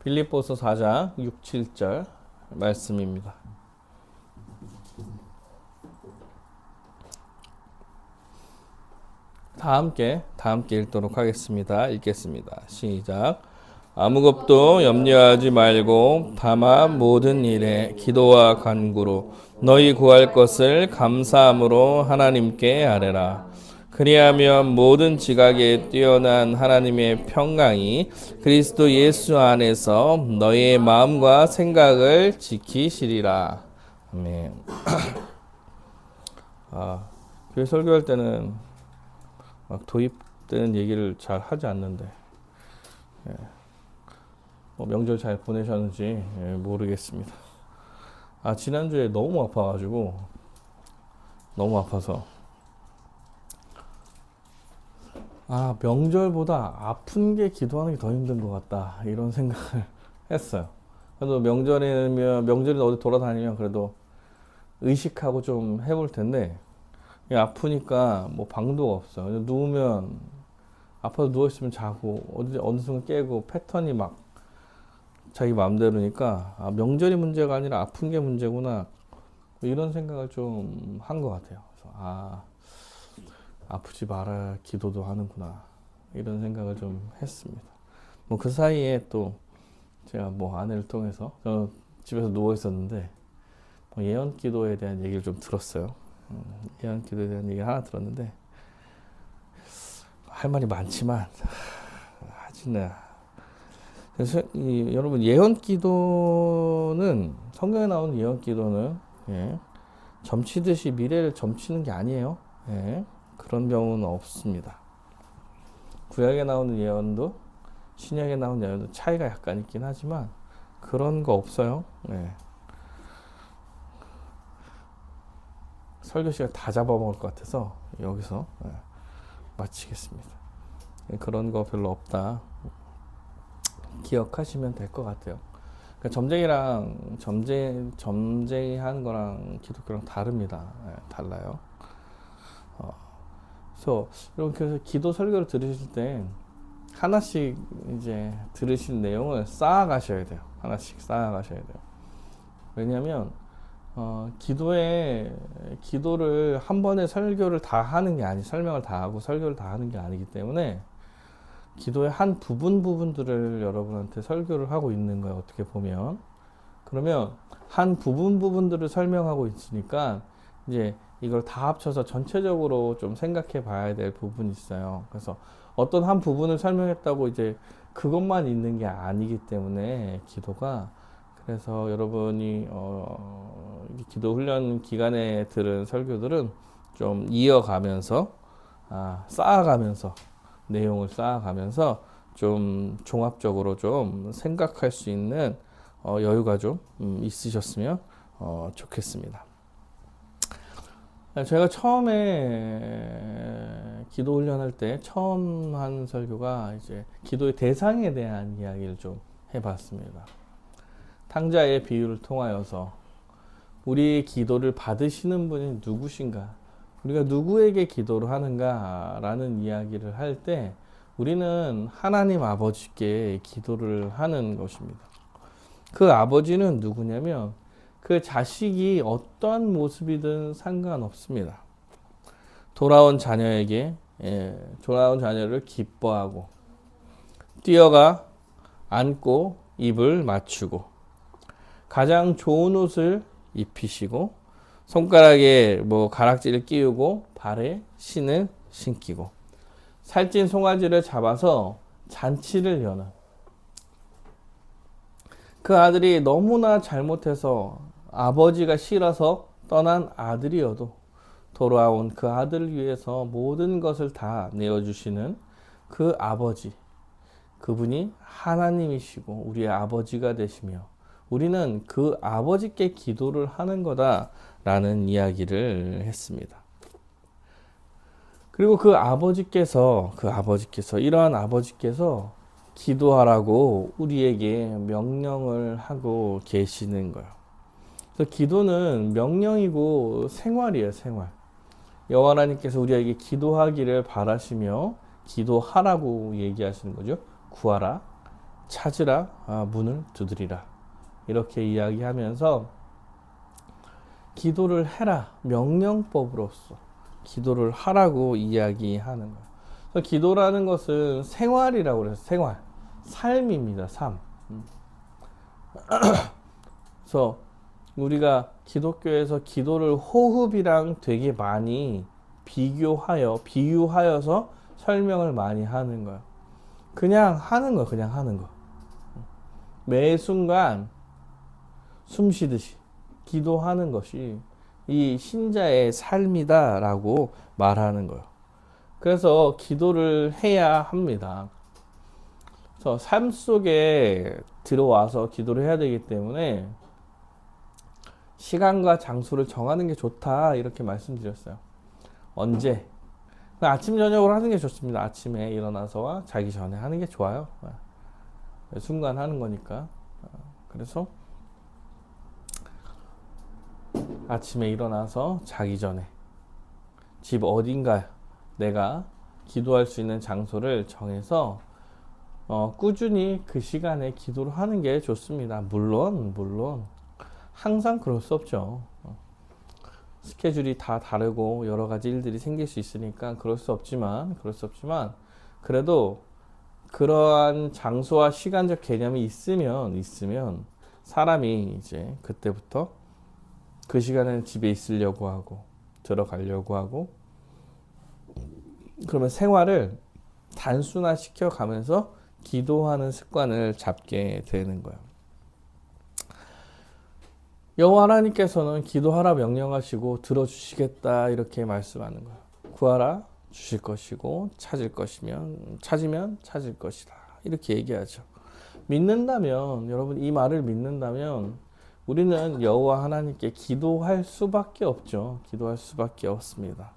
빌립보서 4장 6, 7절 말씀입니다. 다 함께 읽도록 하겠습니다. 읽겠습니다. 시작. 아무것도 염려하지 말고 다만 모든 일에 기도와 간구로 너희 구할 것을 감사함으로 하나님께 아뢰라. 그리하면 모든 지각에 뛰어난 하나님의 평강이 그리스도 예수 안에서 너희의 마음과 생각을 지키시리라. 아멘. 교회 설교할 때는 막 도입되는 얘기를 잘 하지 않는데 명절 잘 보내셨는지 모르겠습니다. 지난주에 너무 아파가지고 너무 아파서 명절보다 아픈 게 기도하는 게 더 힘든 것 같다 이런 생각을 했어요. 그래도 명절에 어디 돌아다니면 그래도 의식하고 좀 해볼 텐데 아프니까 뭐 방도가 없어요. 누우면 아파서 누워있으면 자고 어느 순간 깨고 패턴이 막 자기 마음대로니까 명절이 문제가 아니라 아픈 게 문제구나 이런 생각을 좀 한 것 같아요. 그래서 아프지 마라 기도도 하는구나 이런 생각을 좀 했습니다. 뭐 그 사이에 또 제가 아내를 통해서 저는 집에서 누워 있었는데 예언 기도에 대한 얘기를 좀 들었어요. 예언 기도에 대한 얘기를 하나 들었는데 할 말이 많지만 하지는 그래서 여러분 예언 기도는 성경에 나오는 예언 기도는 점치듯이 미래를 점치는 게 아니에요. 그런 경우는 없습니다. 구약에 나오는 예언도 신약에 나오는 예언도 차이가 약간 있긴 하지만 그런 거 없어요. 설교 시간 다 잡아먹을 것 같아서 여기서 마치겠습니다. 그런 거 별로 없다 기억하시면 될 것 같아요. 그러니까 점쟁이하는 거랑 기독교랑 다릅니다. 달라요. 그래서 기도 설교를 들으실 때 하나씩 이제 들으실 내용을 쌓아가셔야 돼요. 하나씩 쌓아가셔야 돼요. 왜냐하면 기도를 한 번에 설명을 다 하고 설교를 다 하는 게 아니기 때문에 기도의 한 부분들을 여러분한테 설교를 하고 있는 거예요. 어떻게 보면. 그러면 한 부분들을 설명하고 있으니까 이제 이걸 다 합쳐서 전체적으로 좀 생각해 봐야 될 부분이 있어요. 그래서 어떤 한 부분을 설명했다고 이제 그것만 있는 게 아니기 때문에 기도가 그래서 여러분이 기도 훈련 기간에 들은 설교들은 좀 이어가면서 쌓아가면서 내용을 쌓아가면서 좀 종합적으로 좀 생각할 수 있는 여유가 좀 있으셨으면 좋겠습니다. 제가 처음에 기도 훈련할 때 처음 한 설교가 이제 기도의 대상에 대한 이야기를 좀 해봤습니다. 탕자의 비유를 통하여서 우리 기도를 받으시는 분이 누구신가? 우리가 누구에게 기도를 하는가라는 이야기를 할 때 우리는 하나님 아버지께 기도를 하는 것입니다. 그 아버지는 누구냐면 그 자식이 어떠한 모습이든 상관없습니다. 돌아온 자녀를 기뻐하고 뛰어가 안고 입을 맞추고 가장 좋은 옷을 입히시고 손가락에 가락지를 끼우고 발에 신을 신기고 살찐 송아지를 잡아서 잔치를 여는 그 아들이 너무나 잘못해서 아버지가 싫어서 떠난 아들이어도 돌아온 그 아들을 위해서 모든 것을 다 내어주시는 그 아버지, 그분이 하나님이시고 우리의 아버지가 되시며 우리는 그 아버지께 기도를 하는 거다라는 이야기를 했습니다. 그리고 이러한 아버지께서 기도하라고 우리에게 명령을 하고 계시는 거예요. 그래서 기도는 명령이고 생활이에요, 생활. 여호와 하나님께서 우리에게 기도하기를 바라시며 기도하라고 얘기하시는 거죠. 구하라, 찾으라, 문을 두드리라. 이렇게 이야기하면서 기도를 해라, 명령법으로서 기도를 하라고 이야기하는 거예요. 그래서 기도라는 것은 생활이라고 그래서 생활, 삶입니다. 삶. 그래서 우리가 기독교에서 기도를 호흡이랑 되게 많이 비유하여서 설명을 많이 하는 거예요. 그냥 하는 거, 그냥 하는 거. 매 순간 숨 쉬듯이 기도하는 것이 이 신자의 삶이다라고 말하는 거예요. 그래서 기도를 해야 합니다. 그래서 삶 속에 들어와서 기도를 해야 되기 때문에 시간과 장소를 정하는 게 좋다 이렇게 말씀드렸어요. 언제? 아침 저녁으로 하는 게 좋습니다. 아침에 일어나서와 자기 전에 하는 게 좋아요. 순간 하는 거니까. 그래서 아침에 일어나서 자기 전에 집 어딘가 내가 기도할 수 있는 장소를 정해서 꾸준히 그 시간에 기도를 하는 게 좋습니다. 물론 항상 그럴 수 없죠. 스케줄이 다 다르고 여러 가지 일들이 생길 수 있으니까 그럴 수 없지만 그래도 그러한 장소와 시간적 개념이 있으면 사람이 이제 그때부터 그 시간에는 집에 있으려고 하고 들어가려고 하고 그러면 생활을 단순화시켜 가면서 기도하는 습관을 잡게 되는 거예요. 여호와 하나님께서는 기도하라 명령하시고 들어주시겠다 이렇게 말씀하는 거예요. 구하라 주실 것이고 찾으면 찾을 것이다 이렇게 얘기하죠. 믿는다면 여러분 이 말을 믿는다면 우리는 여호와 하나님께 기도할 수밖에 없죠. 기도할 수밖에 없습니다.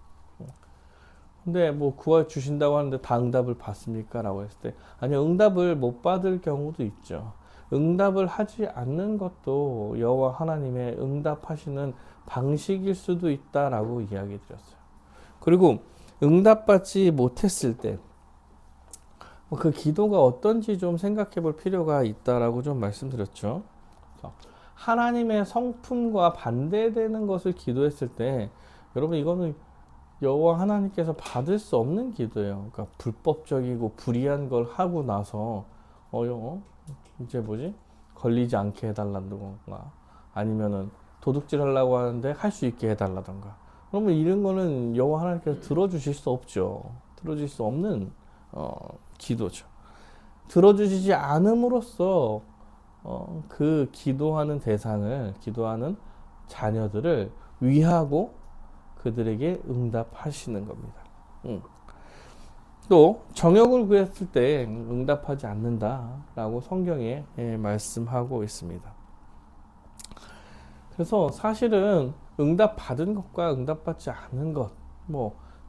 근데 뭐 구하 주신다고 하는데 다 응답을 받습니까? 라고 했을 때 아니요, 응답을 못 받을 경우도 있죠. 응답을 하지 않는 것도 여호와 하나님의 응답하시는 방식일 수도 있다라고 이야기 드렸어요. 그리고 응답받지 못했을 때 그 기도가 어떤지 좀 생각해 볼 필요가 있다라고 좀 말씀드렸죠. 하나님의 성품과 반대되는 것을 기도했을 때 여러분 이거는 여호와 하나님께서 받을 수 없는 기도예요. 그러니까 불법적이고 불의한 걸 하고 나서 이제 걸리지 않게 해달라던가 아니면은 도둑질 하려고 하는데 할 수 있게 해달라던가 그러면 이런 거는 여호와 하나님께서 들어주실 수 없죠. 들어주실 수 없는 기도죠. 들어주시지 않음으로써 그 기도하는 대상을 기도하는 자녀들을 위하고 그들에게 응답하시는 겁니다. 또 정욕을 구했을 때 응답하지 않는다라고 성경에 말씀하고 있습니다. 그래서 사실은 응답 받은 것과 응답받지 않은 것,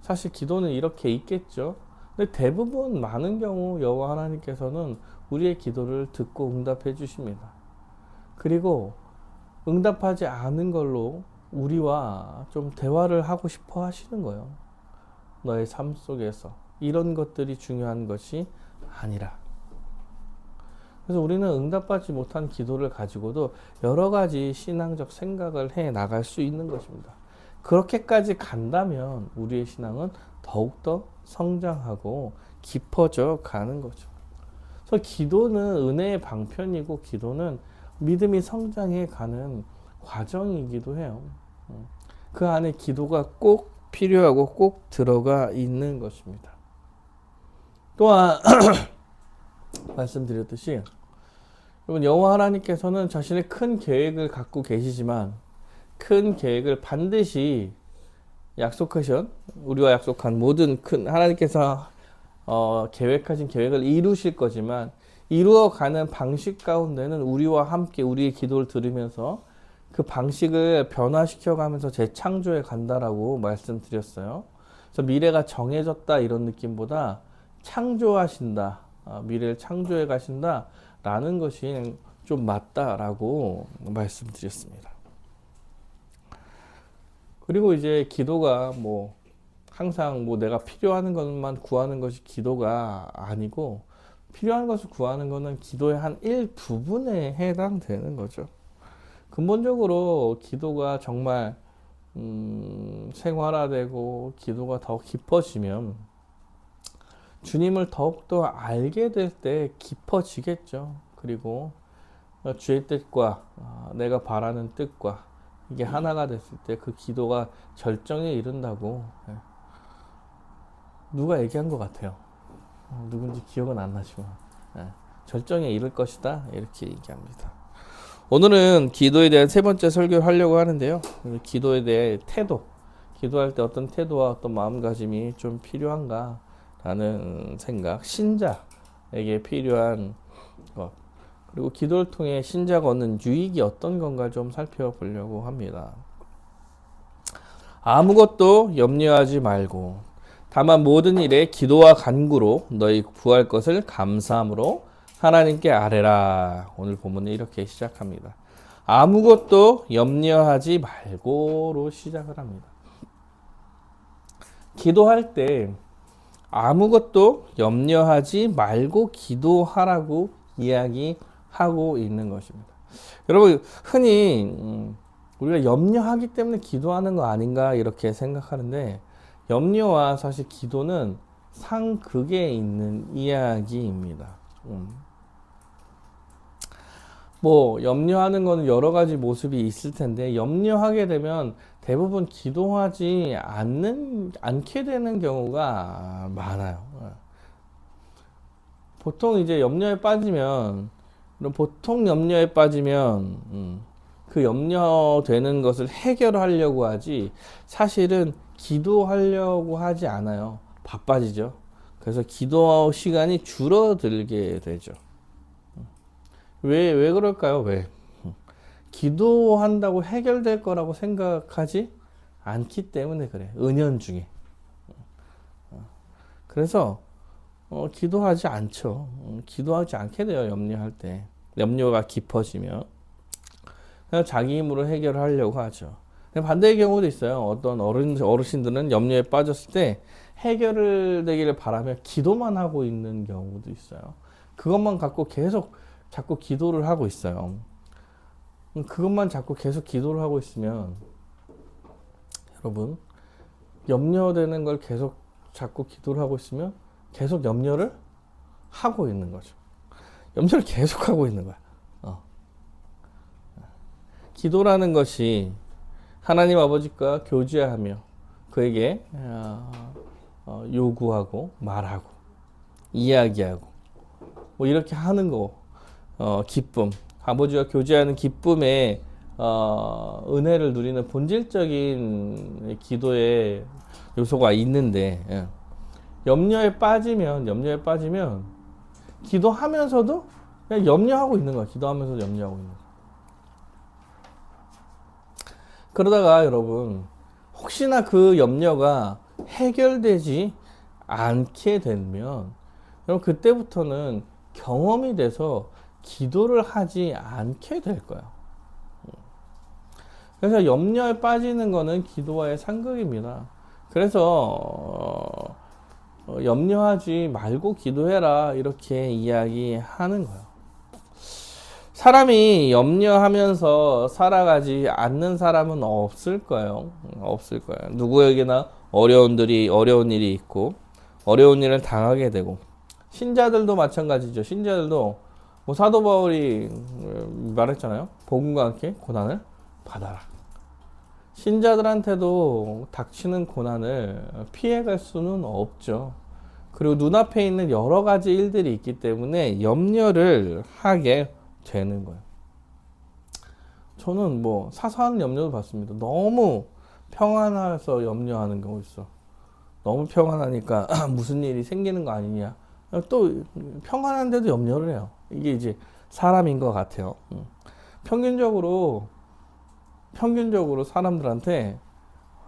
사실 기도는 이렇게 있겠죠. 근데 대부분 많은 경우 여호와 하나님께서는 우리의 기도를 듣고 응답해 주십니다. 그리고 응답하지 않은 걸로 우리와 좀 대화를 하고 싶어 하시는 거예요. 너의 삶 속에서 이런 것들이 중요한 것이 아니라. 그래서 우리는 응답받지 못한 기도를 가지고도 여러 가지 신앙적 생각을 해 나갈 수 있는 것입니다. 그렇게까지 간다면 우리의 신앙은 더욱더 성장하고 깊어져 가는 거죠. 그래서 기도는 은혜의 방편이고 기도는 믿음이 성장해 가는 과정이기도 해요. 그 안에 기도가 꼭 필요하고 꼭 들어가 있는 것입니다. 또한 말씀드렸듯이 여러분 여호와 하나님께서는 자신의 큰 계획을 갖고 계시지만 큰 계획을 반드시 우리와 약속한 모든 큰 하나님께서 계획하신 계획을 이루실 거지만 이루어가는 방식 가운데는 우리와 함께 우리의 기도를 들으면서 그 방식을 변화시켜 가면서 재창조해 간다라고 말씀드렸어요. 그래서 미래가 정해졌다 이런 느낌보다 창조하신다, 미래를 창조해 가신다 라는 것이 좀 맞다라고 말씀드렸습니다. 그리고 이제 기도가 항상 내가 필요한 것만 구하는 것이 기도가 아니고 필요한 것을 구하는 것은 기도의 한 일부분에 해당되는 거죠. 근본적으로 기도가 정말 생활화되고 기도가 더 깊어지면 주님을 더욱더 알게 될 때 깊어지겠죠. 그리고 주의 뜻과 내가 바라는 뜻과 이게 하나가 됐을 때 그 기도가 절정에 이른다고 누가 얘기한 것 같아요. 누군지 기억은 안 나지만 절정에 이를 것이다 이렇게 얘기합니다. 오늘은 기도에 대한 세 번째 설교를 하려고 하는데요. 기도에 대해 태도, 기도할 때 어떤 태도와 어떤 마음가짐이 좀 필요한가 라는 생각, 신자에게 필요한 것, 그리고 기도를 통해 신자가 얻는 유익이 어떤 건가 좀 살펴보려고 합니다. 아무것도 염려하지 말고 다만 모든 일에 기도와 간구로 너희 구할 것을 감사함으로 하나님께 아뢰라. 오늘 본문은 이렇게 시작합니다. 아무것도 염려하지 말고로 시작을 합니다. 기도할 때 아무것도 염려하지 말고 기도하라고 이야기하고 있는 것입니다. 여러분, 흔히 우리가 염려하기 때문에 기도하는 거 아닌가 이렇게 생각하는데, 염려와 사실 기도는 상극에 있는 이야기입니다. 뭐 염려하는 거는 여러 가지 모습이 있을 텐데, 염려하게 되면 대부분 기도하지 않게 되는 경우가 많아요. 보통 이제 염려에 빠지면 그 염려되는 것을 해결하려고 하지 사실은 기도하려고 하지 않아요. 바빠지죠. 그래서 기도 시간이 줄어들게 되죠. 왜 그럴까요? 왜? 기도한다고 해결될 거라고 생각하지 않기 때문에 그래. 은연중에. 그래서 기도하지 않죠. 기도하지 않게 돼요. 염려할 때. 염려가 깊어지면. 그냥 자기 힘으로 해결하려고 하죠. 반대의 경우도 있어요. 어떤 어르신들은 염려에 빠졌을 때 해결을 되기를 바라며 기도만 하고 있는 경우도 있어요. 그것만 갖고 계속 자꾸 기도를 하고 있어요. 그것만 자꾸 계속 기도를 하고 있으면 여러분, 염려되는 걸 계속 자꾸 기도를 하고 있으면 계속 염려를 하고 있는 거죠. 염려를 계속 하고 있는 거야. 기도라는 것이 하나님 아버지과 교제하며 그에게 요구하고 말하고 이야기하고 뭐 이렇게 하는 거, 기쁨, 아버지와 교제하는 기쁨에 은혜를 누리는 본질적인 기도의 요소가 있는데, 염려에 빠지면 기도하면서도 그냥 염려하고 있는 거야. 기도하면서도 염려하고 있는 거야. 그러다가 여러분, 혹시나 그 염려가 해결되지 않게 되면 여러분, 그때부터는 경험이 돼서 기도를 하지 않게 될 거예요. 그래서 염려에 빠지는 거는 기도와의 상극입니다. 그래서 염려하지 말고 기도해라 이렇게 이야기하는 거예요. 사람이 염려하면서 살아가지 않는 사람은 없을 거예요. 없을 거예요. 누구에게나 어려운 일이 있고 어려운 일을 당하게 되고, 신자들도 마찬가지죠. 신자들도 뭐 사도 바울이 말했잖아요. 복음과 함께 고난을 받아라. 신자들한테도 닥치는 고난을 피해갈 수는 없죠. 그리고 눈앞에 있는 여러 가지 일들이 있기 때문에 염려를 하게 되는 거예요. 저는 뭐 사소한 염려도 봤습니다. 너무 평안해서 염려하는 경우 있어. 너무 평안하니까 무슨 일이 생기는 거 아니냐. 또 평안한데도 염려를 해요. 이게 이제 사람인 것 같아요. 평균적으로 사람들한테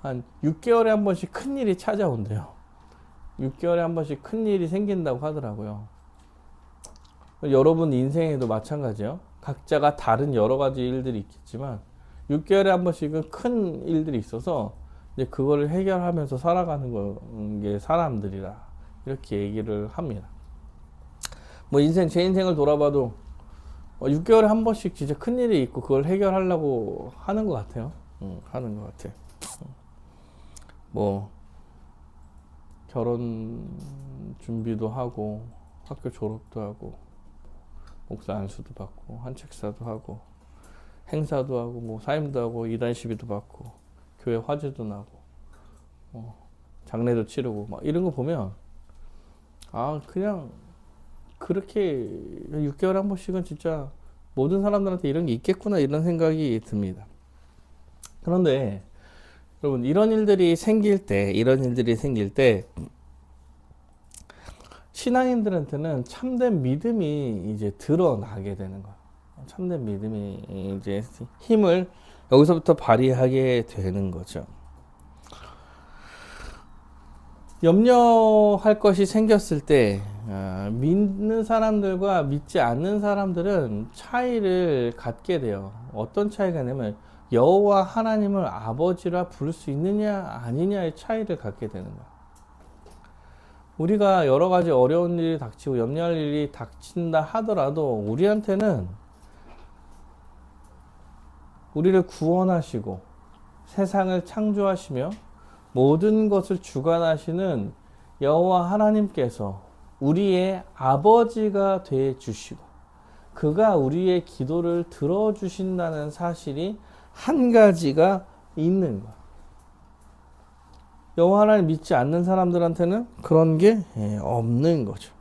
한 6개월에 한 번씩 큰 일이 찾아온대요. 6개월에 한 번씩 큰 일이 생긴다고 하더라고요. 여러분 인생에도 마찬가지요. 각자가 다른 여러 가지 일들이 있겠지만 6개월에 한 번씩은 큰 일들이 있어서 이제 그거를 해결하면서 살아가는 게 사람들이라 이렇게 얘기를 합니다. 뭐 제 인생을 돌아봐도 6개월에 한 번씩 진짜 큰일이 있고 그걸 해결하려고 하는 것 같아요. 하는 것 같아. 뭐 결혼 준비도 하고 학교 졸업도 하고 목사 안수도 받고 한책사도 하고 행사도 하고 뭐 사임도 하고 이단 시비도 받고 교회 화제도 나고 장례도 치르고 막 이런 거 보면 그냥 그렇게 6개월에 한 번씩은 진짜 모든 사람들한테 이런 게 있겠구나 이런 생각이 듭니다. 그런데 여러분 이런 일들이 생길 때 신앙인들한테는 참된 믿음이 이제 드러나게 되는 거야. 참된 믿음이 이제 힘을 여기서부터 발휘하게 되는 거죠. 염려할 것이 생겼을 때 믿는 사람들과 믿지 않는 사람들은 차이를 갖게 돼요. 어떤 차이가 있냐면 여호와 하나님을 아버지라 부를 수 있느냐 아니냐의 차이를 갖게 되는 거야. 우리가 여러 가지 어려운 일이 닥치고 염려할 일이 닥친다 하더라도 우리한테는 우리를 구원하시고 세상을 창조하시며 모든 것을 주관하시는 여호와 하나님께서 우리의 아버지가 되어 주시고 그가 우리의 기도를 들어주신다는 사실이 한 가지가 있는 거야. 여호와 하나님 믿지 않는 사람들한테는 그런 게 없는 거죠.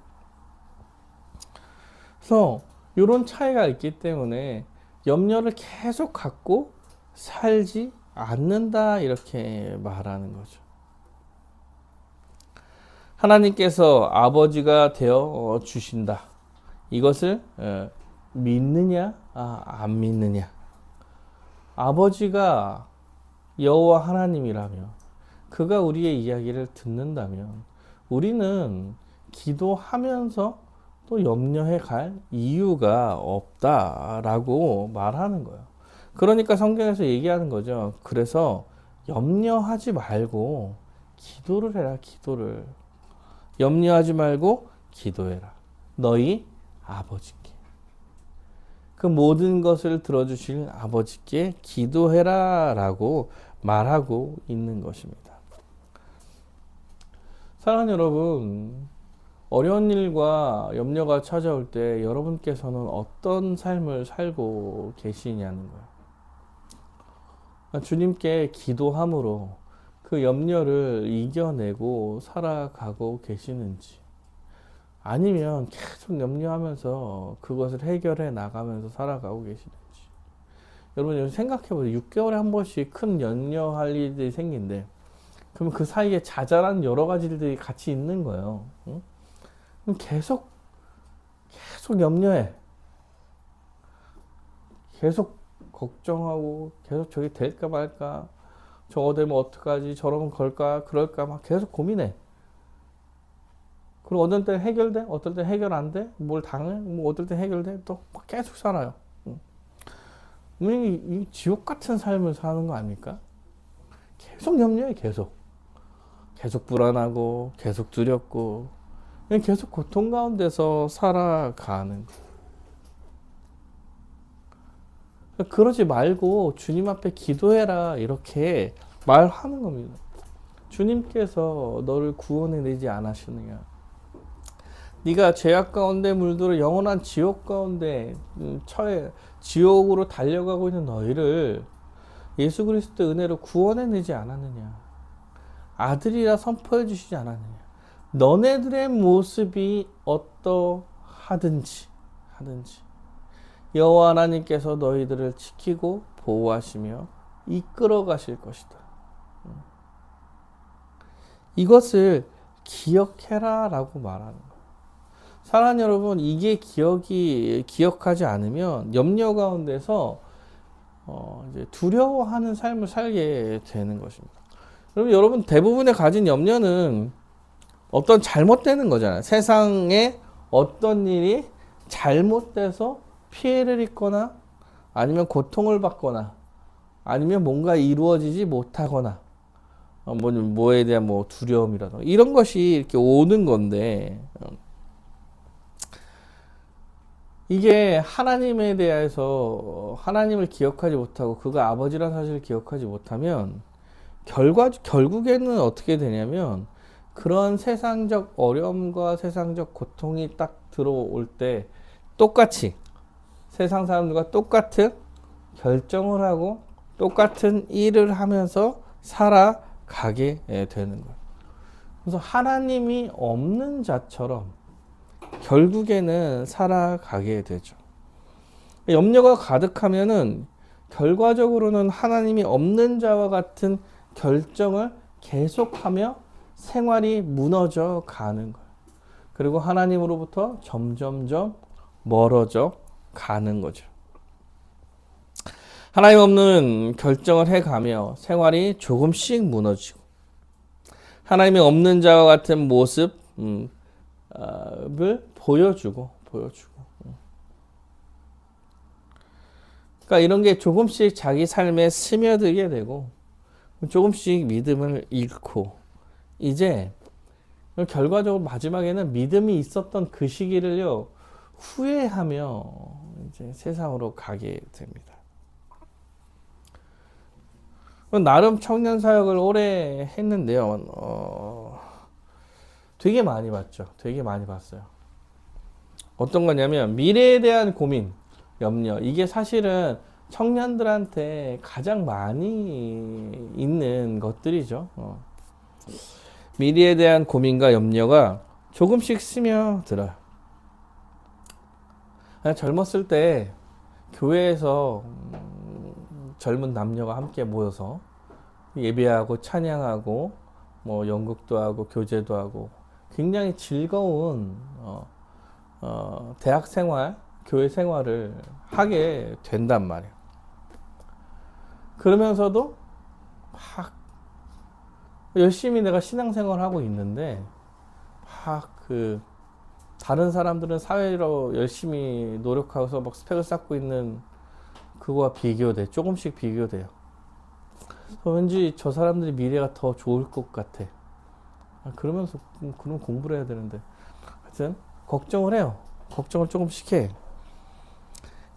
그래서 이런 차이가 있기 때문에 염려를 계속 갖고 살지 않는다 이렇게 말하는 거죠. 하나님께서 아버지가 되어 주신다. 이것을 믿느냐 안 믿느냐. 아버지가 여호와 하나님이라면 그가 우리의 이야기를 듣는다면 우리는 기도하면서 또 염려해 갈 이유가 없다라고 말하는 거예요. 그러니까 성경에서 얘기하는 거죠. 그래서 염려하지 말고 기도를 해라. 기도를. 염려하지 말고 기도해라. 너희 아버지께. 그 모든 것을 들어주실 아버지께 기도해라 라고 말하고 있는 것입니다. 사랑하는 여러분, 어려운 일과 염려가 찾아올 때 여러분께서는 어떤 삶을 살고 계시냐는 거예요. 주님께 기도함으로 그 염려를 이겨내고 살아가고 계시는지 아니면 계속 염려하면서 그것을 해결해 나가면서 살아가고 계시는지 여러분 생각해보세요. 6개월에 한 번씩 큰 염려할 일들이 생긴데 그러면 그 사이에 자잘한 여러 가지 일들이 같이 있는 거예요. 응? 그럼 계속 염려해. 계속 걱정하고 계속 저게 될까 말까 저거 되면 어떡하지 저러면 걸까 그럴까 막 계속 고민해. 그리고 어떤 때 해결돼 어떨 때 해결 안 돼 뭘 당해 뭐 어떨 때 해결돼 또 막 계속 살아요. 이 지옥 같은 삶을 사는 거 아닙니까? 계속 염려해. 계속 불안하고 계속 두렵고 계속 고통 가운데서 살아가는 거예요. 그러지 말고 주님 앞에 기도해라 이렇게 말하는 겁니다. 주님께서 너를 구원해내지 않으시느냐. 네가 죄악 가운데 물들어 영원한 지옥 가운데 처해 지옥으로 달려가고 있는 너희를 예수 그리스도의 은혜로 구원해내지 않았느냐. 아들이라 선포해 주시지 않았느냐. 너네들의 모습이 어떠하든지 여호와 하나님께서 너희들을 지키고 보호하시며 이끌어 가실 것이다. 이것을 기억해라 라고 말하는 거예요. 사랑하는 여러분, 이게 기억하지 않으면 염려 가운데서 이제 두려워하는 삶을 살게 되는 것입니다. 여러분 대부분의 가진 염려는 어떤 잘못되는 거잖아요. 세상에 어떤 일이 잘못돼서 피해를 입거나 아니면 고통을 받거나 아니면 뭔가 이루어지지 못하거나 뭐에 대한 두려움이라든가 이런 것이 이렇게 오는 건데 이게 하나님에 대해서 하나님을 기억하지 못하고 그가 아버지란 사실을 기억하지 못하면 결국에는 어떻게 되냐면 그런 세상적 어려움과 세상적 고통이 딱 들어올 때 똑같이 세상 사람들과 똑같은 결정을 하고 똑같은 일을 하면서 살아가게 되는 거예요. 그래서 하나님이 없는 자처럼 결국에는 살아가게 되죠. 염려가 가득하면은 결과적으로는 하나님이 없는 자와 같은 결정을 계속하며 생활이 무너져 가는 거예요. 그리고 하나님으로부터 점점점 멀어져 가는 거죠. 하나님 없는 결정을 해가며 생활이 조금씩 무너지고 하나님이 없는 자와 같은 모습을 보여주고. 그러니까 이런 게 조금씩 자기 삶에 스며들게 되고 조금씩 믿음을 잃고 이제 결과적으로 마지막에는 믿음이 있었던 그 시기를요 후회하며 이제 세상으로 가게 됩니다. 나름 청년 사역을 오래 했는데요. 되게 많이 봤죠. 되게 많이 봤어요. 어떤 거냐면 미래에 대한 고민, 염려. 이게 사실은 청년들한테 가장 많이 있는 것들이죠. 미래에 대한 고민과 염려가 조금씩 스며들어요. 젊었을 때 교회에서 젊은 남녀가 함께 모여서 예배하고 찬양하고 뭐 연극도 하고 교제도 하고 굉장히 즐거운 대학 생활, 교회 생활을 하게 된단 말이에요. 그러면서도 막 열심히 내가 신앙생활을 하고 있는데 막 다른 사람들은 사회로 열심히 노력하고서 막 스펙을 쌓고 있는 그거와 비교돼. 조금씩 비교돼요. 왠지 저 사람들이 미래가 더 좋을 것 같아. 그러면서 그럼 공부를 해야 되는데 하여튼 걱정을 해요. 걱정을 조금씩 해.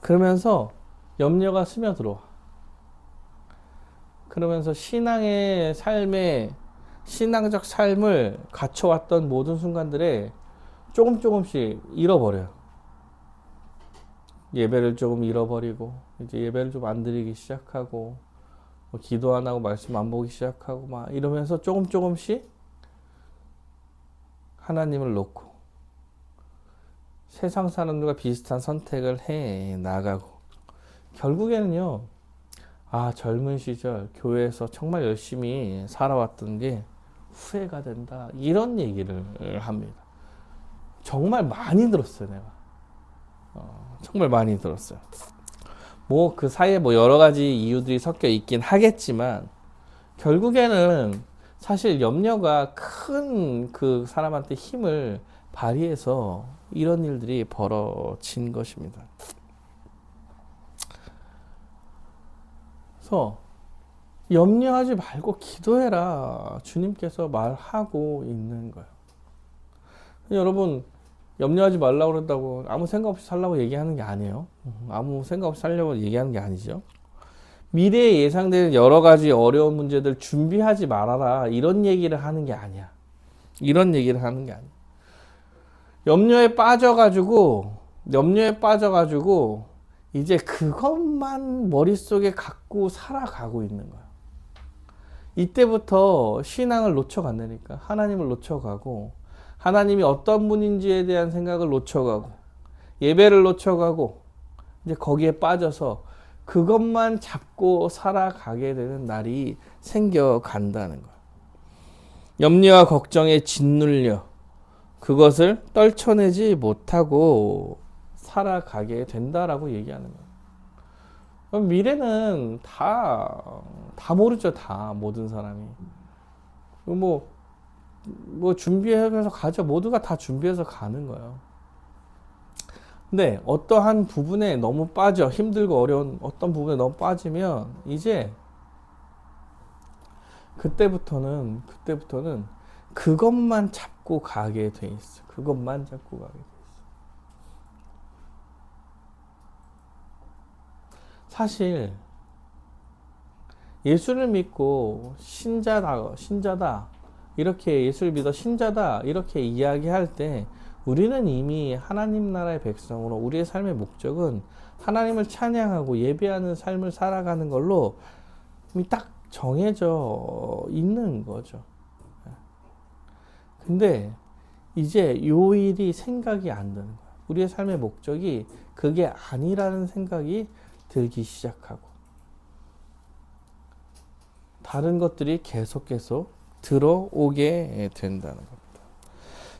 그러면서 염려가 스며들어와. 그러면서 신앙의 삶에 신앙적 삶을 갖춰왔던 모든 순간들에 조금씩 잃어버려요. 예배를 조금 잃어버리고 이제 예배를 좀 안 드리기 시작하고 뭐 기도 안 하고 말씀 안 보기 시작하고 막 이러면서 조금씩 하나님을 놓고 세상 사람들과 비슷한 선택을 해 나가고 결국에는요 젊은 시절 교회에서 정말 열심히 살아왔던 게 후회가 된다 이런 얘기를 합니다. 정말 많이 들었어요. 내가 정말 많이 들었어요. 뭐 그 사이에 뭐 여러 가지 이유들이 섞여 있긴 하겠지만 결국에는 사실 염려가 큰 그 사람한테 힘을 발휘해서 이런 일들이 벌어진 것입니다. 그래서 염려하지 말고 기도해라 주님께서 말하고 있는 거예요. 여러분 염려하지 말라고 그런다고 아무 생각 없이 살라고 얘기하는 게 아니에요. 아무 생각 없이 살려고 얘기하는 게 아니죠. 미래에 예상되는 여러 가지 어려운 문제들 준비하지 말아라 이런 얘기를 하는 게 아니야. 이런 얘기를 하는 게 아니야. 염려에 빠져가지고 이제 그것만 머릿속에 갖고 살아가고 있는 거야. 이때부터 신앙을 놓쳐간다니까. 하나님을 놓쳐가고 하나님이 어떤 분인지에 대한 생각을 놓쳐가고 예배를 놓쳐가고 이제 거기에 빠져서 그것만 잡고 살아가게 되는 날이 생겨간다는 거예요. 염려와 걱정에 짓눌려 그것을 떨쳐내지 못하고 살아가게 된다라고 얘기하는 거예요. 그럼 미래는 다 모르죠. 다 모든 사람이. 뭐 준비해서 가죠. 모두가 다 준비해서 가는 거예요. 근데 어떠한 부분에 너무 빠져 힘들고 어려운 어떤 부분에 너무 빠지면 이제 그때부터는 그것만 잡고 가게 돼 있어. 그것만 잡고 가게 돼 있어. 사실 예수를 믿고 신자다 이렇게 예수를 믿어 신자다 이렇게 이야기할 때 우리는 이미 하나님 나라의 백성으로 우리의 삶의 목적은 하나님을 찬양하고 예배하는 삶을 살아가는 걸로 이미 딱 정해져 있는 거죠. 근데 이제 요 일이 생각이 안 드는 거야. 우리의 삶의 목적이 그게 아니라는 생각이 들기 시작하고 다른 것들이 계속 들어오게 된다는 겁니다.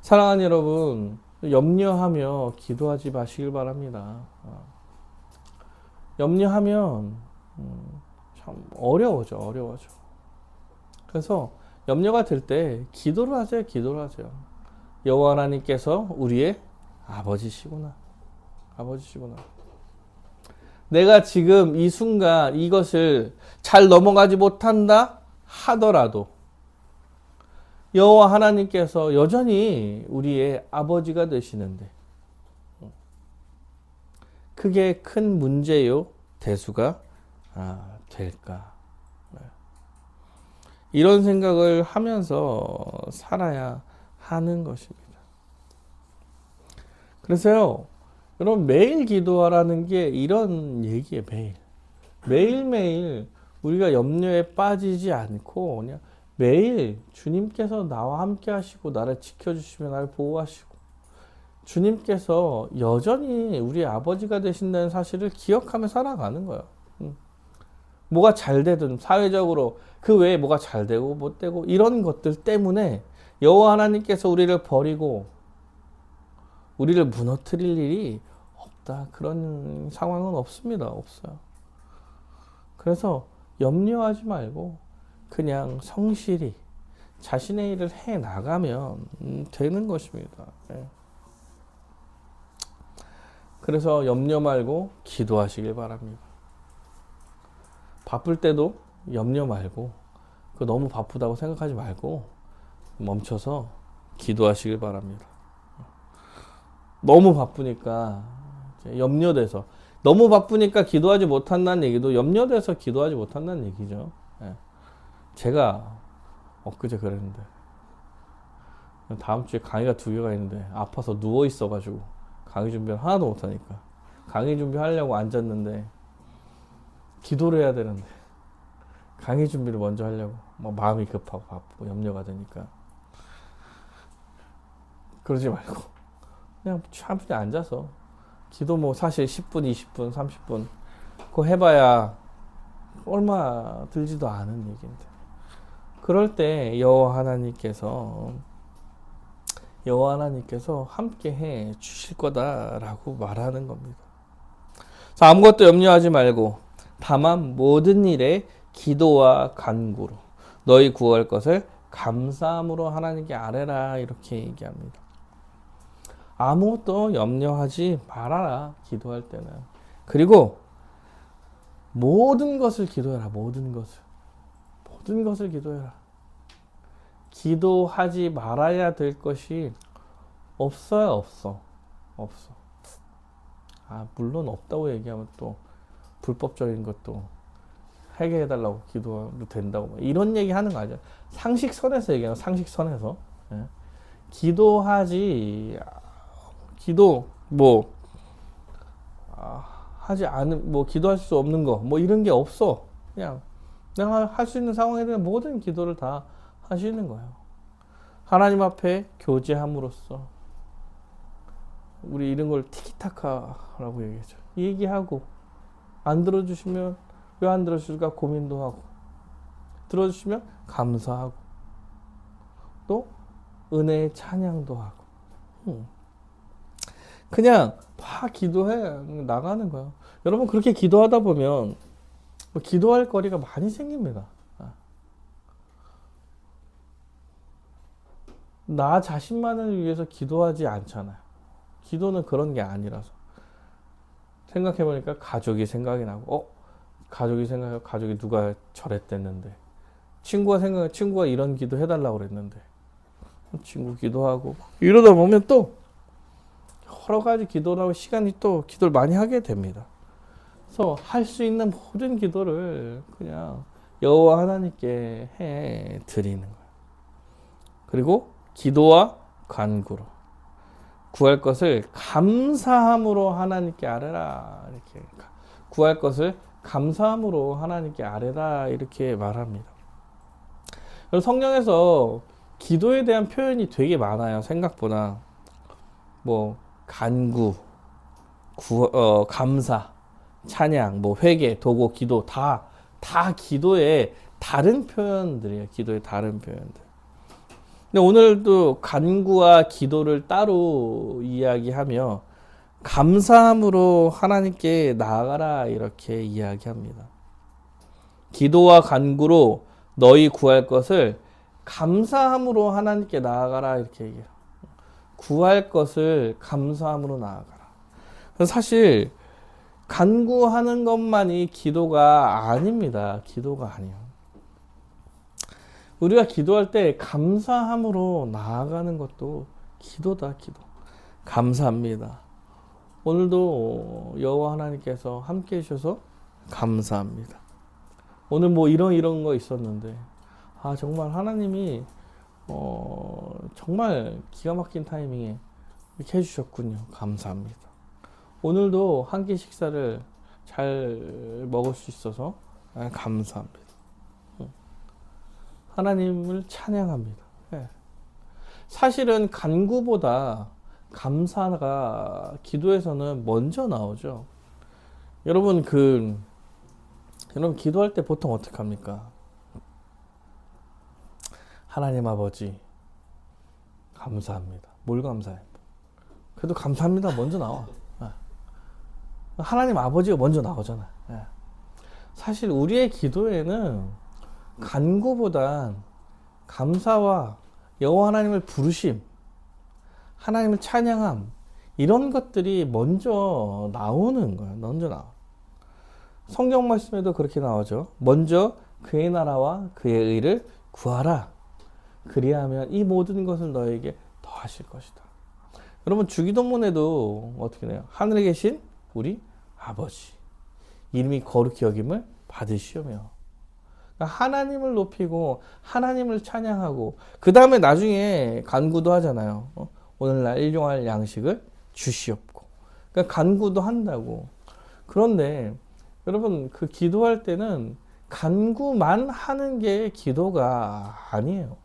사랑하는 여러분, 염려하며 기도하지 마시길 바랍니다. 염려하면 참 어려워져. 그래서 염려가 될 때 기도를 하세요. 여호와 하나님께서 우리의 아버지시구나. 내가 지금 이 순간 이것을 잘 넘어가지 못한다 하더라도 여호와 하나님께서 여전히 우리의 아버지가 되시는데 그게 큰 문제요 대수가 될까? 이런 생각을 하면서 살아야 하는 것입니다. 그래서요, 여러분 매일 기도하라는 게 이런 얘기예요. 매일매일 우리가 염려에 빠지지 않고 그냥 매일 주님께서 나와 함께 하시고 나를 지켜주시며 나를 보호하시고 주님께서 여전히 우리의 아버지가 되신다는 사실을 기억하며 살아가는 거예요. 뭐가 잘 되든 사회적으로 그 외에 뭐가 잘 되고 못 되고 이런 것들 때문에 여호와 하나님께서 우리를 버리고 우리를 무너뜨릴 일이 없다. 그런 상황은 없어요. 그래서 염려하지 말고 그냥 성실히 자신의 일을 해 나가면 되는 것입니다. 그래서 염려 말고 기도하시길 바랍니다. 바쁠 때도 염려 말고 너무 바쁘다고 생각하지 말고 멈춰서 기도하시길 바랍니다. 너무 바쁘니까 염려돼서 너무 바쁘니까 기도하지 못한다는 얘기도 염려돼서 기도하지 못한다는 얘기죠. 제가 엊그제 그랬는데 다음 주에 강의가 2개가 있는데 아파서 누워 있어가지고 강의 준비를 하나도 못하니까 강의 준비하려고 앉았는데 기도를 해야 되는데 강의 준비를 먼저 하려고 마음이 급하고 바쁘고 염려가 되니까 그러지 말고 그냥 차분히 앉아서 기도 사실 10분, 20분, 30분 그거 해봐야 얼마 들지도 않은 얘기인데 그럴 때 여호와 하나님께서 함께 해 주실 거다라고 말하는 겁니다. 아무것도 염려하지 말고 다만 모든 일에 기도와 간구로 너희 구할 것을 감사함으로 하나님께 아뢰라 이렇게 얘기합니다. 아무것도 염려하지 말아라 기도할 때는. 그리고 모든 것을 기도해라. 모든 것을 기도해라. 기도하지 말아야 될 것이 없어요. 없어. 물론 없다고 얘기하면 또 불법적인 것도 해결해달라고 기도도 된다고 이런 얘기 하는 거 아니야. 상식선에서 얘기하는 상식선에서 하지 않은 기도할 수 없는 거 이런 게 없어. 그냥 내가 할 수 있는 상황에 대한 모든 기도를 다 하시는 거예요. 하나님 앞에 교제함으로써 우리 이런 걸 티키타카라고 얘기하죠. 얘기하고 안 들어주시면 왜 안 들어주실까 고민도 하고 들어주시면 감사하고 또 은혜의 찬양도 하고 그냥 다 기도해 나가는 거예요. 여러분 그렇게 기도하다 보면 기도할 거리가 많이 생깁니다. 나 자신만을 위해서 기도하지 않잖아요. 기도는 그런 게 아니라서 생각해보니까 가족이 생각이 나고 가족이 누가 저랬댔는데 친구가 이런 기도 해달라고 그랬는데 친구 기도하고 이러다 보면 또 여러 가지 기도를 하고 시간이 또 기도를 많이 하게 됩니다. 그래서 할 수 있는 모든 기도를 그냥 여호와 하나님께 해 드리는 거예요. 그리고 기도와 간구로 구할 것을 감사함으로 하나님께 아뢰라. 이렇게 구할 것을 감사함으로 하나님께 아뢰라 이렇게 말합니다. 성경에서 기도에 대한 표현이 되게 많아요. 생각보다 뭐 간구, 감사, 찬양, 뭐 회개, 도고, 기도 다 기도의 다른 표현들이에요. 기도의 다른 표현들. 근데 오늘도 간구와 기도를 따로 이야기하며 감사함으로 하나님께 나아가라 이렇게 이야기합니다. 기도와 간구로 너희 구할 것을 감사함으로 하나님께 나아가라 이렇게 얘기해요. 구할 것을 감사함으로 나아가라. 사실 간구하는 것만이 기도가 아닙니다. 기도가 아니에요. 우리가 기도할 때 감사함으로 나아가는 것도 기도다. 기도. 감사합니다. 오늘도 여호와 하나님께서 함께 해주셔서 감사합니다. 오늘 뭐 이런 거 있었는데 정말 하나님이 정말 기가 막힌 타이밍에 이렇게 해주셨군요. 감사합니다. 오늘도 한 끼 식사를 잘 먹을 수 있어서 감사합니다. 하나님을 찬양합니다. 사실은 간구보다 감사가 기도에서는 먼저 나오죠. 여러분 기도할 때 보통 어떻게 합니까? 하나님 아버지 감사합니다. 뭘 감사해? 그래도 감사합니다 먼저 나와. 하나님 아버지가 먼저 나오잖아. 사실 우리의 기도에는 간구보단 감사와 여호와 하나님을 부르심, 하나님을 찬양함 이런 것들이 먼저 나오는 거예요. 먼저 나와. 성경 말씀에도 그렇게 나오죠. 먼저 그의 나라와 그의 의를 구하라. 그리하면 이 모든 것을 너에게 더하실 것이다. 여러분 주기도문에도 어떻게 돼요? 하늘에 계신 우리 아버지 이름이 거룩히 여김을 받으시오며 하나님을 높이고 하나님을 찬양하고 그 다음에 나중에 간구도 하잖아요. 오늘날 일용할 양식을 주시옵고. 그러니까 간구도 한다고. 그런데 여러분 그 기도할 때는 간구만 하는 게 기도가 아니에요.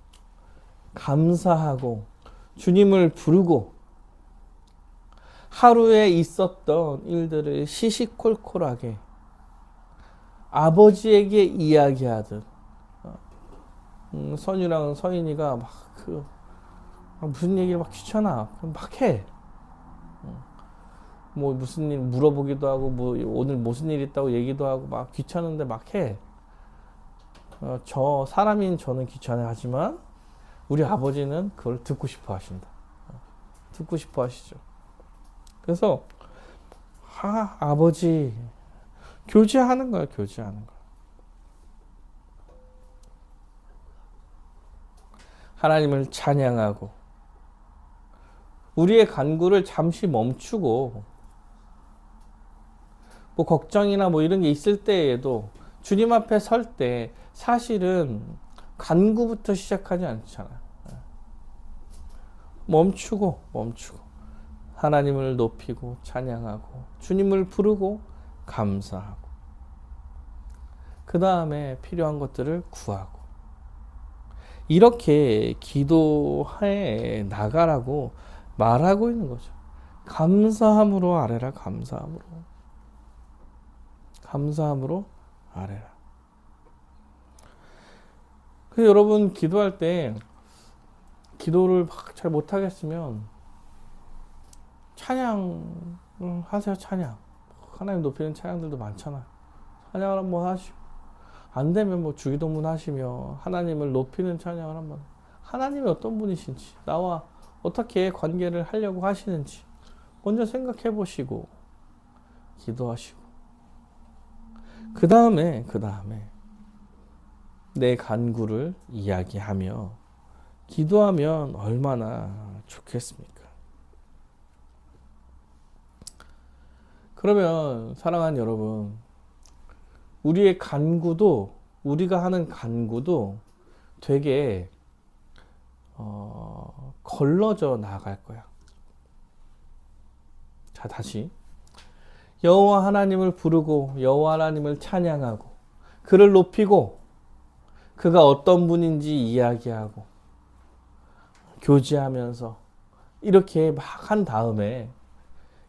감사하고 주님을 부르고 하루에 있었던 일들을 시시콜콜하게 아버지에게 이야기하듯 선유랑 서인이가 무슨 얘기를 막 귀찮아 막 해. 뭐 무슨 일 물어보기도 하고 뭐 오늘 무슨 일 있다고 얘기도 하고 막 귀찮은데 막 해. 저 사람인 저는 귀찮아 하지만 우리 아버지는 그걸 듣고 싶어 하신다. 듣고 싶어 하시죠. 그래서 아버지 교제하는 거야. 교제하는 거. 하나님을 찬양하고 우리의 간구를 잠시 멈추고 뭐 걱정이나 뭐 이런 게 있을 때에도 주님 앞에 설 때 사실은 간구부터 시작하지 않잖아요. 멈추고 하나님을 높이고 찬양하고 주님을 부르고 감사하고 그 다음에 필요한 것들을 구하고 이렇게 기도해 나가라고 말하고 있는 거죠. 감사함으로 아뢰라. 감사함으로 아뢰라. 그래서 여러분 기도할 때 기도를 막 잘 못하겠으면 찬양을 하세요. 찬양. 하나님 높이는 찬양들도 많잖아요. 찬양을 한번 하시고 안 되면 뭐 주기도문 하시며 하나님을 높이는 찬양을 한번 하나님이 어떤 분이신지 나와 어떻게 관계를 하려고 하시는지 먼저 생각해 보시고 기도하시고 그 다음에 내 간구를 이야기하며 기도하면 얼마나 좋겠습니까? 그러면 사랑하는 여러분, 우리의 간구도, 우리가 하는 간구도 되게 걸러져 나갈 거야. 자, 다시 여호와 하나님을 부르고 여호와 하나님을 찬양하고 그를 높이고 그가 어떤 분인지 이야기하고 교제하면서 이렇게 막 한 다음에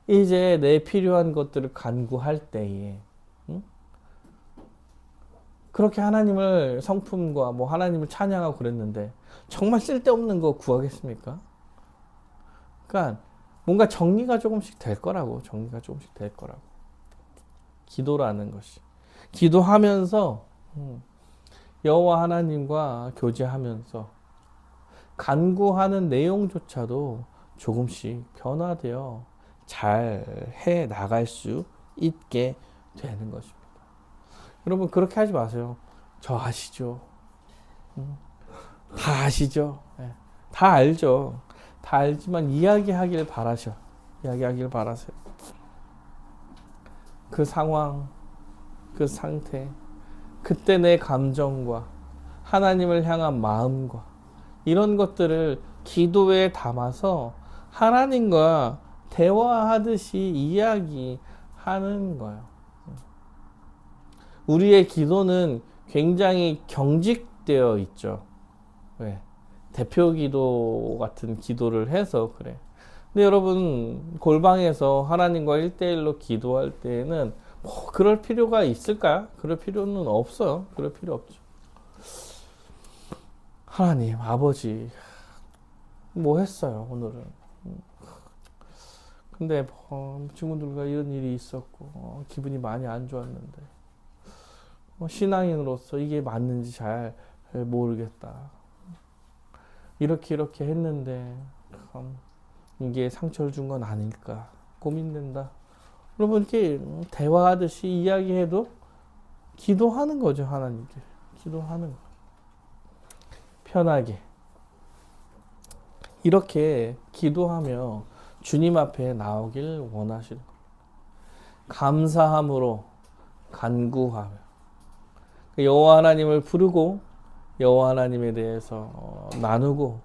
이제 내 필요한 것들을 간구할 때에 그렇게 하나님을 성품과 뭐 하나님을 찬양하고 그랬는데 정말 쓸데없는 거 구하겠습니까? 그러니까 뭔가 정리가 조금씩 될 거라고. 정리가 조금씩 될 거라고. 기도라는 것이. 기도하면서 여호와 하나님과 교제하면서 간구하는 내용조차도 조금씩 변화되어 잘 해 나갈 수 있게 되는 것입니다. 여러분 그렇게 하지 마세요. 저 아시죠? 다 아시죠? 네. 다 알죠. 다 알지만 이야기하길 바라셔. 이야기하길 바라세요. 그 상황, 그 상태, 그때 내 감정과 하나님을 향한 마음과 이런 것들을 기도에 담아서 하나님과 대화하듯이 이야기하는 거예요. 우리의 기도는 굉장히 경직되어 있죠. 왜? 대표 기도 같은 기도를 해서 그래. 근데 여러분 골방에서 하나님과 1대1로 기도할 때에는 뭐 그럴 필요가 있을까요? 그럴 필요는 없어요. 그럴 필요 없죠. 하나님 아버지 뭐 했어요 오늘은. 근데 친구들과 이런 일이 있었고 기분이 많이 안 좋았는데 신앙인으로서 이게 맞는지 잘 모르겠다. 이렇게 했는데 이게 상처를 준 건 아닐까 고민된다. 여러분 이렇게 대화하듯이 이야기해도 기도하는 거죠. 하나님께 기도하는 거. 편하게 이렇게 기도하며 주님 앞에 나오길 원하시는 거예요. 감사함으로 간구하며 여호와 하나님을 부르고 여호와 하나님에 대해서 나누고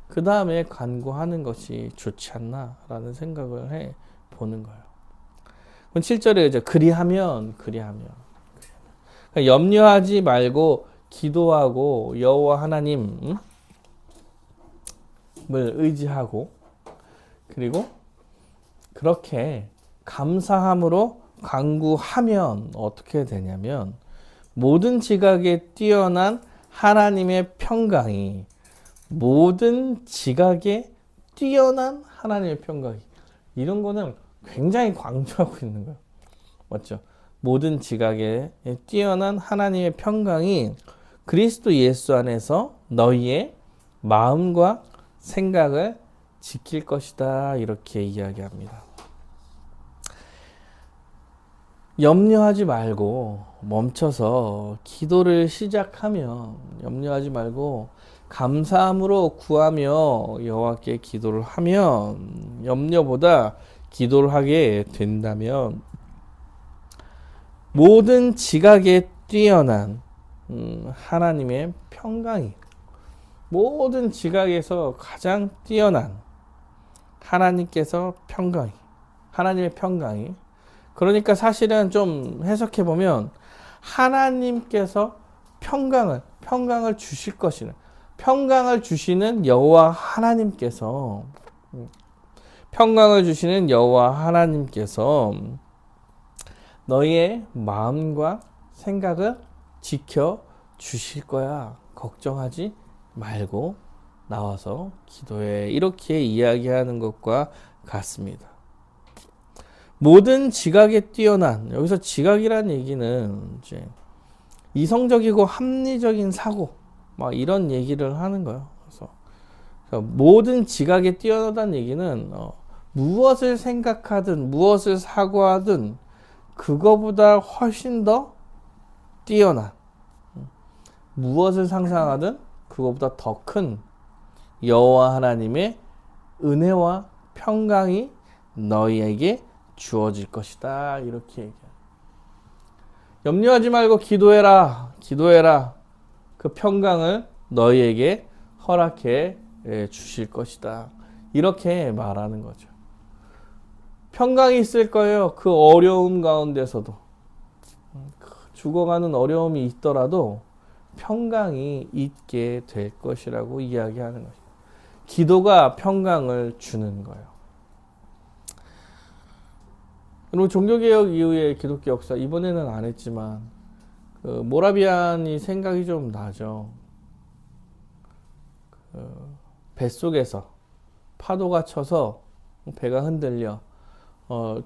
그 다음에 간구하는 것이 좋지 않나라는 생각을 해 보는 거예요. 7절에 이제 그리하면 그러니까 염려하지 말고 기도하고 여호와 하나님을 의지하고 그리고 그렇게 감사함으로 간구하면 어떻게 되냐면 모든 지각에 뛰어난 하나님의 평강이 모든 지각에 뛰어난 하나님의 평강이 이런 거는 굉장히 강조하고 있는 거예요. 맞죠? 모든 지각에 뛰어난 하나님의 평강이 그리스도 예수 안에서 너희의 마음과 생각을 지킬 것이다. 이렇게 이야기합니다. 염려하지 말고 멈춰서 기도를 시작하면 염려하지 말고 감사함으로 구하며 여호와께 기도를 하면 염려보다 기도를 하게 된다면 모든 지각에 뛰어난 하나님의 평강이 모든 지각에서 가장 뛰어난 하나님께서 하나님의 평강이 그러니까 사실은 좀 해석해 보면 하나님께서 평강을 주실 것이는 평강을 주시는 여호와 하나님께서 너희의 마음과 생각을 지켜 주실 거야. 걱정하지 말고 나와서 기도해. 이렇게 이야기하는 것과 같습니다. 모든 지각에 뛰어난 여기서 지각이라는 얘기는 이제 이성적이고 합리적인 사고 막 이런 얘기를 하는 거예요. 그래서 모든 지각에 뛰어나다는 얘기는 무엇을 생각하든 무엇을 사고하든 그거보다 훨씬 더 뛰어난 무엇을 상상하든 그거보다 더 큰 여호와 하나님의 은혜와 평강이 너희에게 주어질 것이다. 이렇게 얘기해요. 염려하지 말고 기도해라. 기도해라. 그 평강을 너희에게 허락해 주실 것이다. 이렇게 말하는 거죠. 평강이 있을 거예요. 그 어려움 가운데서도. 죽어가는 어려움이 있더라도 평강이 있게 될 것이라고 이야기하는 거죠. 기도가 평강을 주는 거예요. 그리고 종교개혁 이후에 기독교 역사, 이번에는 안 했지만 그 모라비안이 생각이 좀 나죠. 뱃속에서 파도가 쳐서 배가 흔들려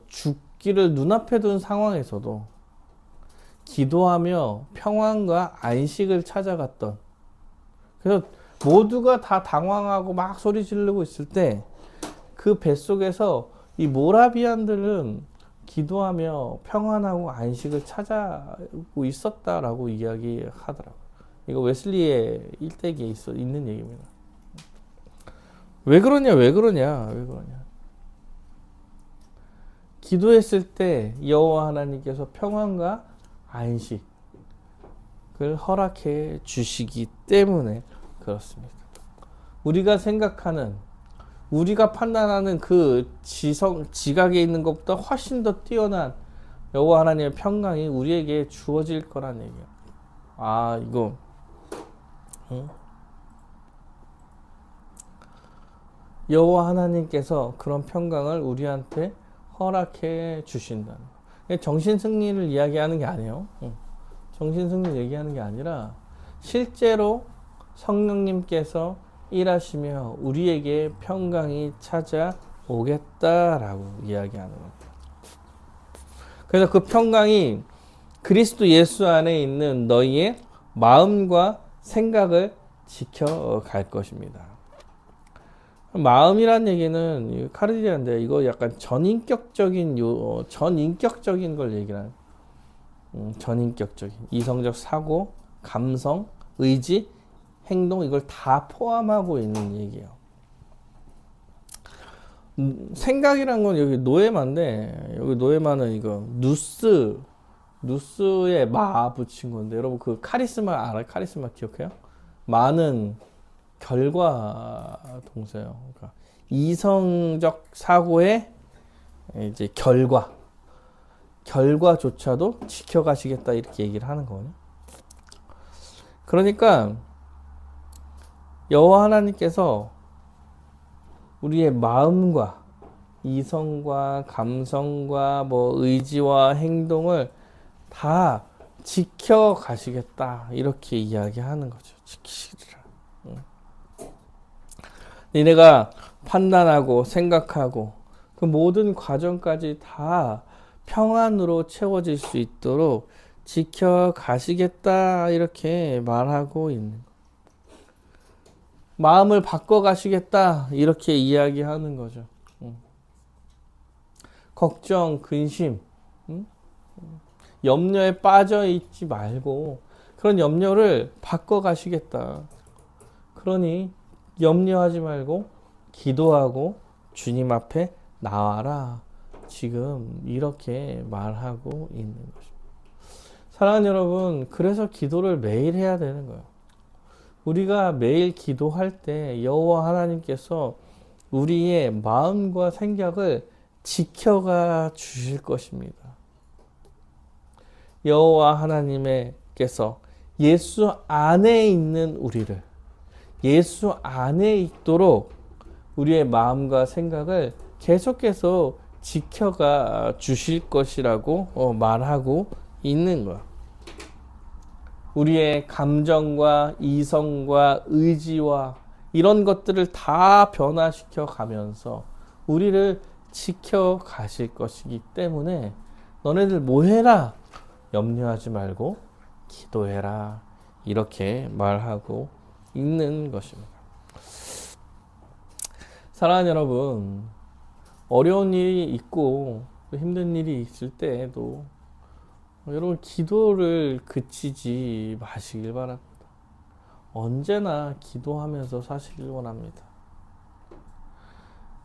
죽기를 눈앞에 둔 상황에서도 기도하며 평안과 안식을 찾아갔던, 그래서 모두가 다 당황하고 막 소리 지르고 있을 때 그 뱃속에서 이 모라비안들은 기도하며 평안하고 안식을 찾아고 있었다라고 이야기하더라고요. 이거 웨슬리의 일대기에 있는 얘기입니다. 왜 그러냐? 기도했을 때 여호와 하나님께서 평안과 안식을 허락해 주시기 때문에 그렇습니다. 우리가 생각하는, 우리가 판단하는 그 지각에 있는 것보다 훨씬 더 뛰어난 여호와 하나님의 평강이 우리에게 주어질 거란 얘기야. 이거 여호와 하나님께서 그런 평강을 우리한테 허락해 주신다는 거. 정신승리를 이야기하는 게 아니에요. 정신승리를 얘기하는 게 아니라 실제로 성령님께서 일하시며 우리에게 평강이 찾아오겠다라고 이야기하는 겁니다. 그래서 그 평강이 그리스도 예수 안에 있는 너희의 마음과 생각을 지켜갈 것입니다. 마음이란 얘기는 카르디안인데, 이거 약간 전인격적인 걸 얘기하는, 전인격적인 이성적 사고, 감성, 의지, 행동, 이걸 다 포함하고 있는 얘기예요. 생각이란 건 여기 노에마인데, 여기 노에마는 이거 누스에 마 붙인 건데, 여러분 그 카리스마 알아요? 카리스마 기억해요? 마는 결과 동사예요. 그러니까 이성적 사고의 이제 결과조차도 지켜가시겠다, 이렇게 얘기를 하는 거거든요. 그러니까 여호와 하나님께서 우리의 마음과 이성과 감성과 의지와 행동을 다 지켜가시겠다, 이렇게 이야기하는 거죠. 지키시리라. 니네가 판단하고 생각하고 그 모든 과정까지 다 평안으로 채워질 수 있도록 지켜가시겠다, 이렇게 말하고 있는 거예요. 마음을 바꿔가시겠다, 이렇게 이야기하는 거죠. 걱정, 근심, 염려에 빠져 있지 말고 그런 염려를 바꿔가시겠다. 그러니 염려하지 말고 기도하고 주님 앞에 나와라. 지금 이렇게 말하고 있는 것입니다. 사랑하는 여러분, 그래서 기도를 매일 해야 되는 거예요. 우리가 매일 기도할 때 여호와 하나님께서 우리의 마음과 생각을 지켜가 주실 것입니다. 여호와 하나님께서 예수 안에 있는 우리를 예수 안에 있도록 우리의 마음과 생각을 계속해서 지켜가 주실 것이라고 말하고 있는 거야. 우리의 감정과 이성과 의지와 이런 것들을 다 변화시켜 가면서 우리를 지켜 가실 것이기 때문에 너네들 뭐 해라? 염려하지 말고 기도해라. 이렇게 말하고 있는 것입니다. 사랑하는 여러분, 어려운 일이 있고 힘든 일이 있을 때에도 여러분 기도를 그치지 마시길 바랍니다. 언제나 기도하면서 사시길 원합니다.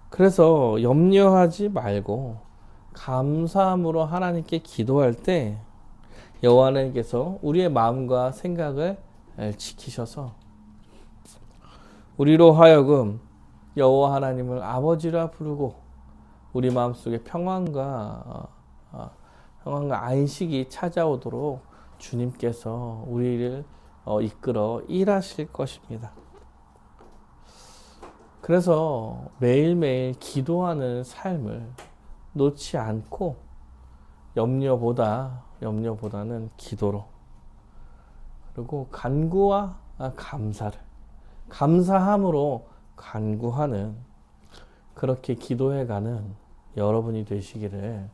그래서 염려하지 말고 감사함으로 하나님께 기도할 때 여호와 하나님께서 우리의 마음과 생각을 지키셔서 우리로 하여금 여호와 하나님을 아버지라 부르고 우리 마음속에 평안과 안식이 찾아오도록 주님께서 우리를 이끌어 일하실 것입니다. 그래서 매일매일 기도하는 삶을 놓지 않고 염려보다는 기도로, 그리고 간구와 감사함으로 간구하는, 그렇게 기도해가는 여러분이 되시기를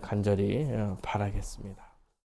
간절히 바라겠습니다.